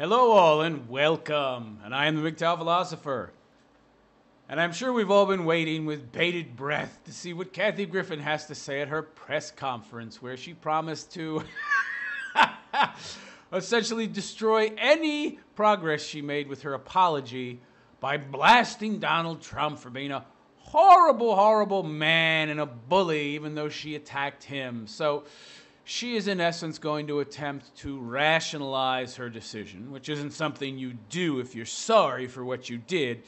Hello all and welcome, and I am the MGTOW Philosopher. And I'm sure we've all been waiting with bated breath to see what Kathy Griffin has to say at her press conference, where she promised to essentially destroy any progress she made with her apology by blasting Donald Trump for being a horrible, horrible man and a bully, even though she attacked him. So she is in essence going to attempt to rationalize her decision, which isn't something you do if you're sorry for what you did.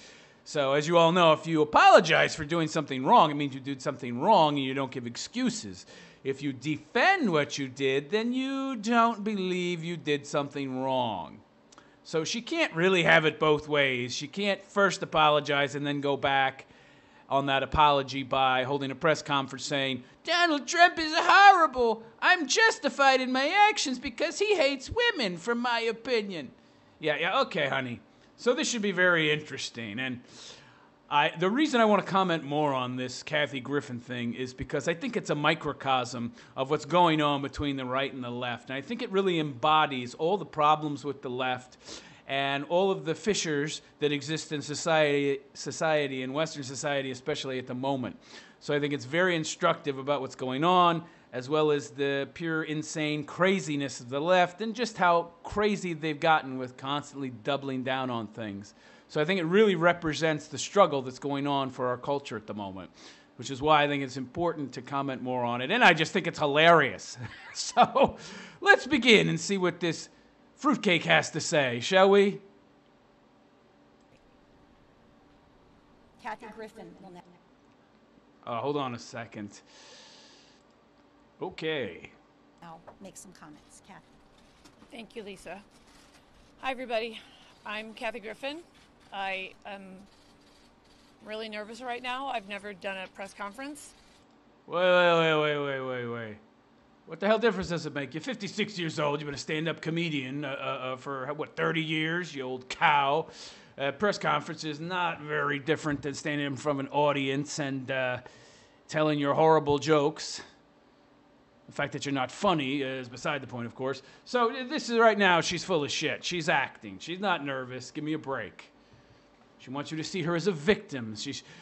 So as you all know, if you apologize for doing something wrong, it means you did something wrong and you don't give excuses. If you defend what you did, then you don't believe you did something wrong. So she can't really have it both ways. She can't first apologize and then go back on that apology by holding a press conference saying, Donald Trump is horrible. I'm justified in my actions because he hates women, from my opinion. Yeah, okay, honey. So this should be very interesting. And the reason I want to comment more on this Kathy Griffin thing is because I think it's a microcosm of what's going on between the right and the left. And I think it really embodies all the problems with the left and all of the fissures that exist in society, in Western society, especially at the moment. So I think it's very instructive about what's going on, as well as the pure insane craziness of the left and just how crazy they've gotten with constantly doubling down on things. So I think it really represents the struggle that's going on for our culture at the moment, which is why I think it's important to comment more on it. And I just think it's hilarious. So let's begin and see what this fruitcake has to say, shall we? Kathy Griffin will now. Hold on a second. Okay. I'll make some comments. Kathy. Thank you, Lisa. Hi, everybody. I'm Kathy Griffin. I am really nervous right now. I've never done a press conference. Wait. What the hell difference does it make? You're 56 years old. You've been a stand-up comedian for, 30 years, you old cow. Press conference is not very different than standing in front of an audience and telling your horrible jokes. The fact that you're not funny is beside the point, of course. So this is right now, she's full of shit. She's acting. She's not nervous. Give me a break. She wants you to see her as a victim.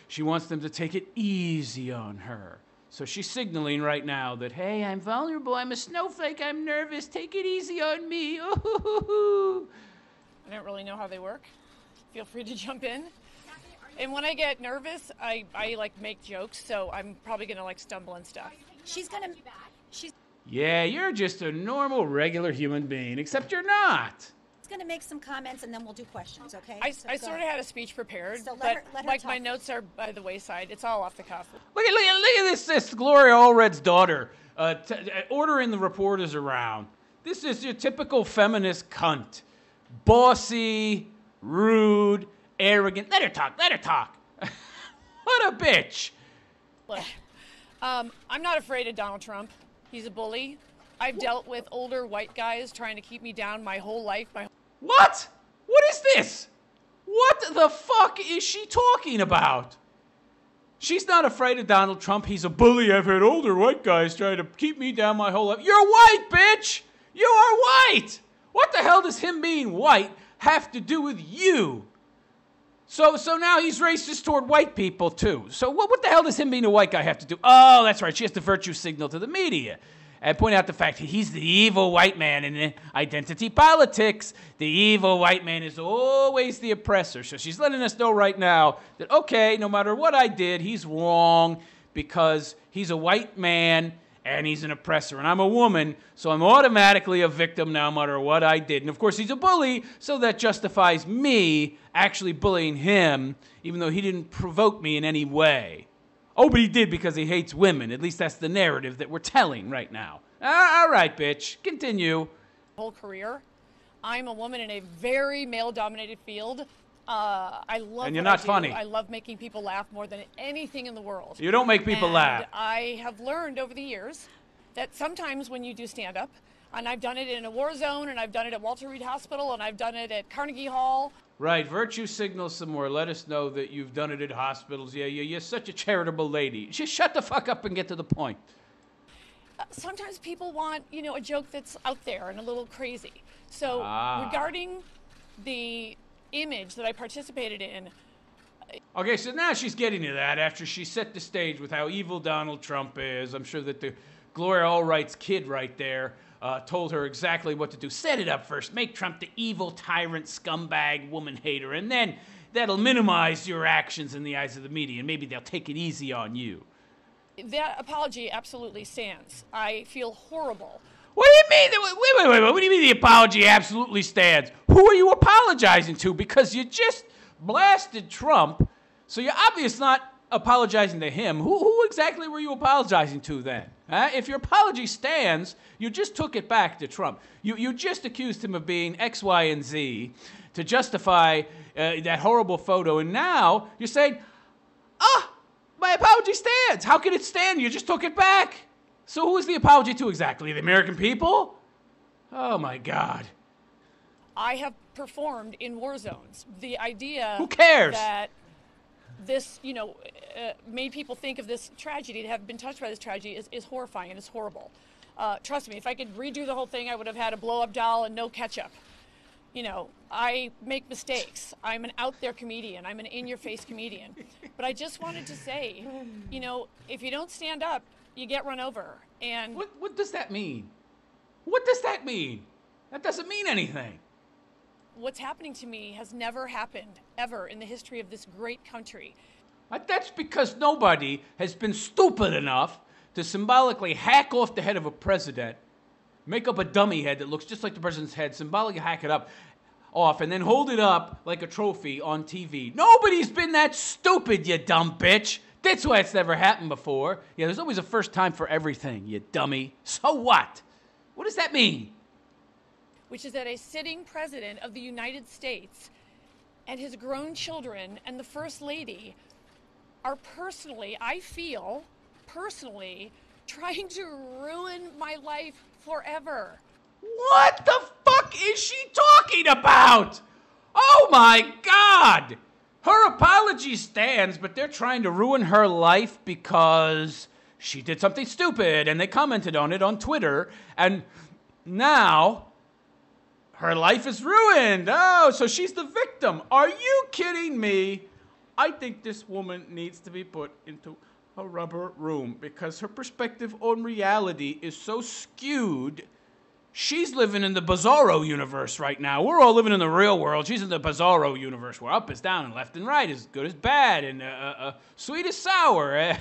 She wants them to take it easy on her. So she's signaling right now that, hey, I'm vulnerable, I'm a snowflake, I'm nervous, take it easy on me. Ooh. I don't really know how they work. Feel free to jump in. And when I get nervous, I make jokes, so I'm probably gonna stumble and stuff. She's Yeah, you're just a normal, regular human being, except you're not. gonna make some comments and then we'll do questions, okay? I sort of had a speech prepared, So but let her my talk. notes are by the wayside. It's all off the cuff. Look at this Gloria Allred's daughter ordering the reporters around. This is your typical feminist cunt. Bossy, rude, arrogant. Let her talk. What a bitch. Look, I'm not afraid of Donald Trump. He's a bully. I've dealt with older white guys trying to keep me down my whole life. What? What is this? What the fuck is she talking about? She's not afraid of Donald Trump. He's a bully. I've had older white guys try to keep me down my whole life. You're white, bitch! You are white! What the hell does him being white have to do with you? So now he's racist toward white people, too. So what the hell does him being a white guy have to do? Oh, that's right. She has to virtue signal to the media and point out the fact that he's the evil white man in identity politics. The evil white man is always the oppressor. So she's letting us know right now that, okay, no matter what I did, he's wrong because he's a white man and he's an oppressor. And I'm a woman, so I'm automatically a victim no matter what I did. And of course, he's a bully, so that justifies me actually bullying him, even though he didn't provoke me in any way. Oh, but he did because he hates women. At least that's the narrative that we're telling right now. All right, bitch. Continue. Whole career. I'm a woman in a very male-dominated field. I love And you're what not I do. funny. I love making people laugh more than anything in the world. You don't make people laugh. I have learned over the years that sometimes when you do stand-up, and I've done it in a war zone, and I've done it at Walter Reed Hospital, and I've done it at Carnegie Hall. Right, virtue signal some more. Let us know that you've done it at hospitals. Yeah, you're such a charitable lady. Just shut the fuck up and get to the point. Sometimes people want, a joke that's out there and a little crazy. So regarding the image that I participated in. Okay, so now she's getting to that after she set the stage with how evil Donald Trump is. I'm sure that the Gloria Allright's kid right there told her exactly what to do. Set it up first. Make Trump the evil tyrant, scumbag, woman hater, and then that'll minimize your actions in the eyes of the media, and maybe they'll take it easy on you. That apology absolutely stands. I feel horrible. What do you mean? Wait. What do you mean the apology absolutely stands? Who are you apologizing to? Because you just blasted Trump, so you're obviously not apologizing to him. Who exactly were you apologizing to then? If your apology stands, you just took it back to Trump. You just accused him of being X, Y, and Z to justify that horrible photo, and now you're saying, my apology stands. How can it stand? You just took it back. So who is the apology to exactly? The American people? Oh, my God. I have performed in war zones. The idea Who cares? that this, made people think of this tragedy, to have been touched by this tragedy, is horrifying and is horrible. Trust me, if I could redo the whole thing, I would have had a blow-up doll and no ketchup. I make mistakes. I'm an out-there comedian. I'm an in-your-face comedian. But I just wanted to say, if you don't stand up, you get run over. And what does that mean? What does that mean? That doesn't mean anything. What's happening to me has never happened, ever, in the history of this great country. That's because nobody has been stupid enough to symbolically hack off the head of a president, make up a dummy head that looks just like the president's head, symbolically hack it up off, and then hold it up like a trophy on TV. Nobody's been that stupid, you dumb bitch. That's why it's never happened before. Yeah, there's always a first time for everything, you dummy. So what? What does that mean? Which is that a sitting president of the United States and his grown children and the First Lady are I feel personally, trying to ruin my life forever. What the fuck is she talking about? Oh my God! Her apology stands, but they're trying to ruin her life because she did something stupid, and they commented on it on Twitter, and now her life is ruined. Oh, so she's the victim. Are you kidding me? I think this woman needs to be put into a rubber room because her perspective on reality is so skewed. She's living in the bizarro universe right now. We're all living in the real world. She's in the bizarro universe where up is down and left and right is good as bad and sweet as sour.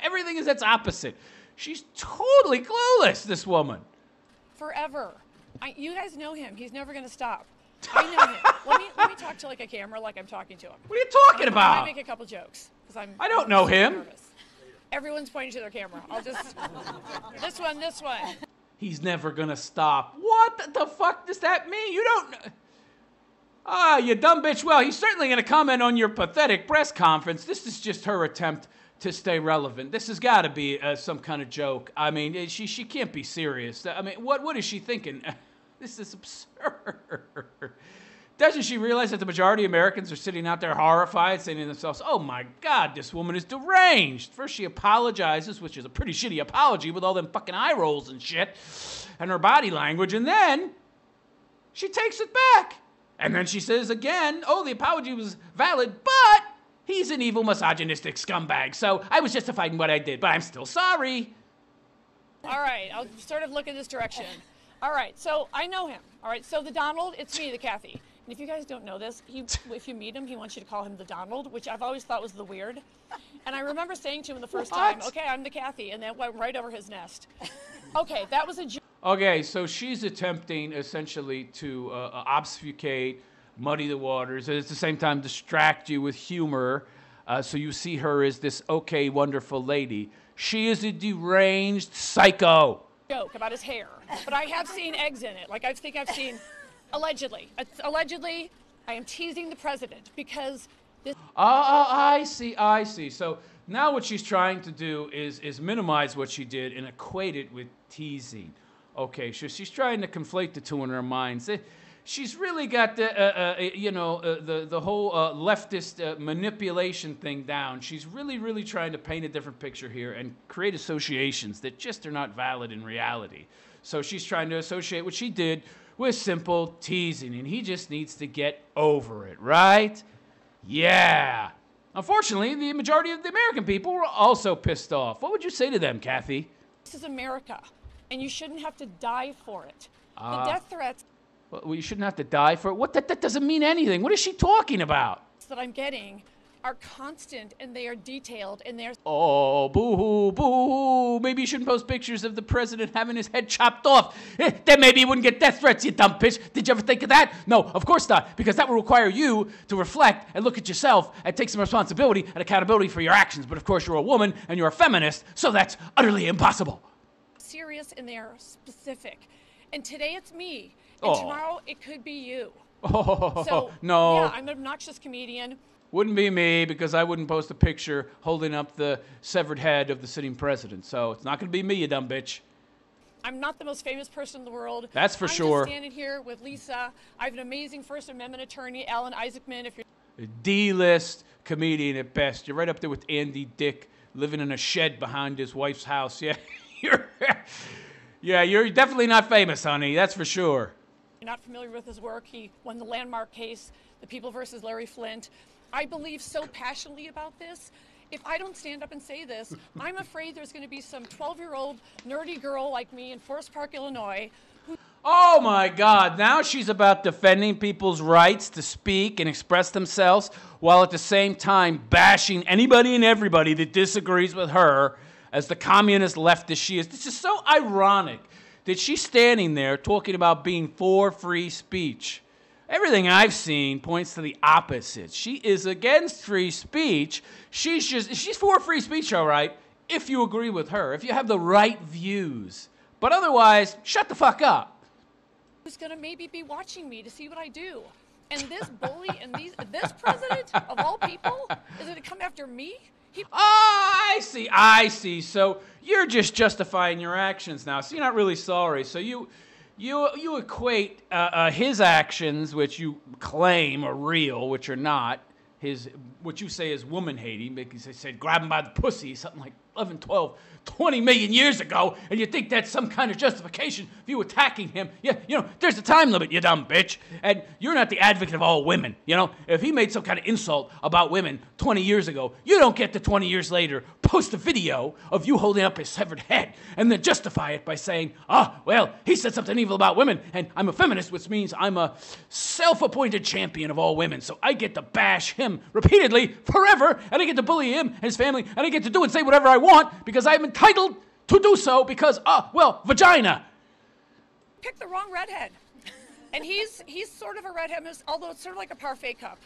Everything is its opposite. She's totally clueless, this woman. Forever. You guys know him. He's never going to stop. I know him. Let me talk to a camera like I'm talking to him. What are you talking about? I might make a couple jokes because I don't know him. Nervous. Everyone's pointing to their camera. I'll just this one. He's never gonna stop. What the fuck does that mean? You don't. You dumb bitch. Well, he's certainly gonna comment on your pathetic press conference. This is just her attempt to stay relevant. This has got to be some kind of joke. I mean, she can't be serious. I mean, what is she thinking? This is absurd. Doesn't she realize that the majority of Americans are sitting out there horrified, saying to themselves, oh my God, this woman is deranged. First she apologizes, which is a pretty shitty apology with all them fucking eye rolls and shit, and her body language, and then she takes it back. And then she says again, oh, the apology was valid, but he's an evil, misogynistic scumbag, so I was justified in what I did, but I'm still sorry. All right, I'll sort of look in this direction. All right, so I know him. All right, so the Donald, it's me, the Kathy. And if you guys don't know this, if you meet him, he wants you to call him the Donald, which I've always thought was the weird. And I remember saying to him the first time, okay, I'm the Kathy, and that went right over his nest. Okay, that was a joke. Okay, so she's attempting essentially to obfuscate, muddy the waters, and at the same time distract you with humor, so you see her as this okay, wonderful lady. She is a deranged psycho. Joke about his hair, but I have seen eggs in it. Like I think I've seen, allegedly, I am teasing the president because this. I see. So now what she's trying to do is minimize what she did and equate it with teasing. Okay, so she's trying to conflate the two in her minds. She's really got the whole leftist manipulation thing down. She's really trying to paint a different picture here and create associations that just are not valid in reality. So she's trying to associate what she did with simple teasing, and he just needs to get over it, right? Yeah. Unfortunately, the majority of the American people were also pissed off. What would you say to them, Kathy? This is America, and you shouldn't have to die for it. The death threats Well, you shouldn't have to die for it. What? That doesn't mean anything. What is she talking about? that I'm getting are constant, and they are detailed, and they're... Oh, boo-hoo, boo-hoo. Maybe you shouldn't post pictures of the president having his head chopped off. Then maybe he wouldn't get death threats, you dumb bitch. Did you ever think of that? No, of course not, because that would require you to reflect and look at yourself and take some responsibility and accountability for your actions. But of course, you're a woman and you're a feminist, so that's utterly impossible. serious and they are specific. And today it's me, and Oh. tomorrow it could be you. Oh, So, no. yeah, I'm an obnoxious comedian. Wouldn't be me, because I wouldn't post a picture holding up the severed head of the sitting president. So it's not going to be me, you dumb bitch. I'm not the most famous person in the world. That's for I'm sure. just standing here with Lisa. I have an amazing First Amendment attorney, Alan Isaacman. If you're A D-list comedian at best. You're right up there with Andy Dick, living in a shed behind his wife's house. Yeah, you're definitely not famous, honey. That's for sure. not familiar with his work, he won the landmark case, The People versus Larry Flint. I believe so passionately about this. If I don't stand up and say this, I'm afraid there's going to be some 12-year-old nerdy girl like me in Forest Park, Illinois, who Oh my God, now she's about defending people's rights to speak and express themselves while at the same time bashing anybody and everybody that disagrees with her as the communist leftist she is. This is so ironic that she's standing there talking about being for free speech. Everything I've seen points to the opposite. She is against free speech. She's for free speech, all right, if you agree with her, if you have the right views. But otherwise, shut the fuck up. who's going to maybe be watching me to see what I do. And this bully and this president of all people is going to come after me? Oh, I see. So you're just justifying your actions now. So you're not really sorry. So you equate his actions, which you claim are real, which are not, what you say is woman hating, because they said grab him by the pussy, something like 11, 12, 20 million years ago, and you think that's some kind of justification for you attacking him. Yeah, there's a time limit, you dumb bitch. And you're not the advocate of all women, If he made some kind of insult about women 20 years ago, you don't get to 20 years later post a video of you holding up his severed head and then justify it by saying, well, he said something evil about women, and I'm a feminist, which means I'm a self-appointed champion of all women, so I get to bash him repeatedly forever, and I get to bully him and his family, and I get to do and say whatever I want because I'm entitled to do so because, vagina. Picked the wrong redhead. And he's sort of a redhead, although it's sort of like a parfait cup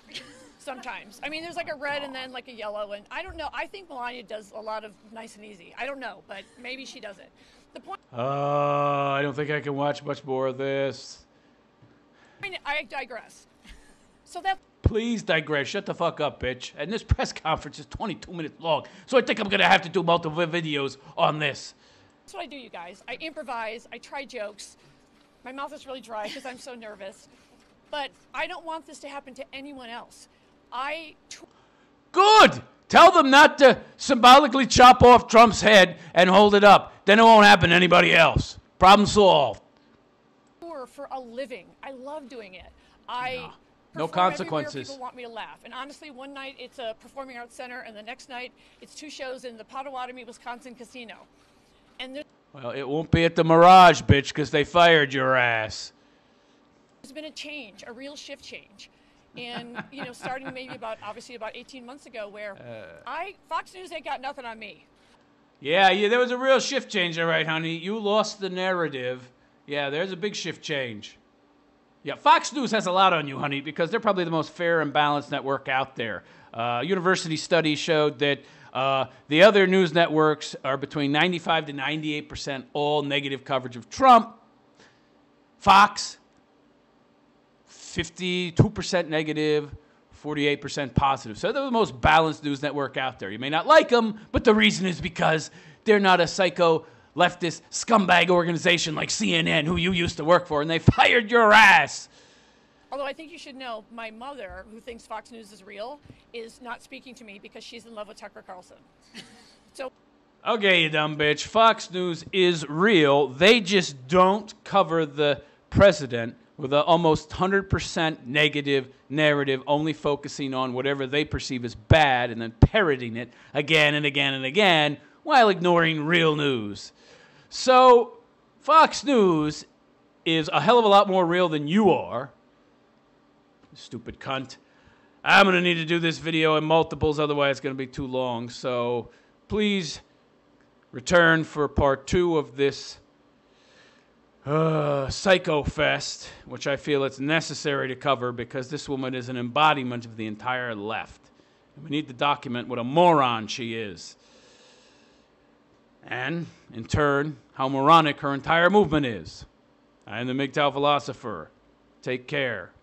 sometimes. I mean, there's like a red and then like a yellow, and I don't know. I think Melania does a lot of nice and easy. I don't know, but maybe she doesn't. The point... I don't think I can watch much more of this. I digress. So that... Please digress. Shut the fuck up, bitch. And this press conference is 22 minutes long, so I think I'm going to have to do multiple videos on this. That's what I do, you guys. I improvise. I try jokes. My mouth is really dry because I'm so nervous. But I don't want this to happen to anyone else. Good! Tell them not to symbolically chop off Trump's head and hold it up. Then it won't happen to anybody else. Problem solved. For a living. I love doing it. No perform consequences. everywhere people want me to laugh. And honestly, one night it's a performing arts center, and the next night it's 2 shows in the Potawatomi, Wisconsin casino. And Well, it won't be at the Mirage, bitch, because they fired your ass. there's been a change, a real shift change. And, starting maybe about 18 months ago, where Fox News ain't got nothing on me. Yeah, there was a real shift change, all right, honey. You lost the narrative. Yeah, there's a big shift change. Yeah, Fox News has a lot on you, honey, because they're probably the most fair and balanced network out there. University study showed that the other news networks are between 95 to 98% all negative coverage of Trump. Fox, 52% negative, 48% positive. So they're the most balanced news network out there. You may not like them, but the reason is because they're not a psycho leftist scumbag organization like CNN, who you used to work for, and they fired your ass. Although I think you should know, my mother, who thinks Fox News is real, is not speaking to me because she's in love with Tucker Carlson. So, okay, you dumb bitch. Fox News is real. They just don't cover the president with an almost 100% negative narrative, only focusing on whatever they perceive as bad and then parroting it again and again and again while ignoring real news. So Fox News is a hell of a lot more real than you are. Stupid cunt. I'm going to need to do this video in multiples, otherwise it's going to be too long. So please return for part 2 of this Psycho Fest, which I feel it's necessary to cover because this woman is an embodiment of the entire left. And we need to document what a moron she is. And, in turn, how moronic her entire movement is. I am the MGTOW philosopher. Take care.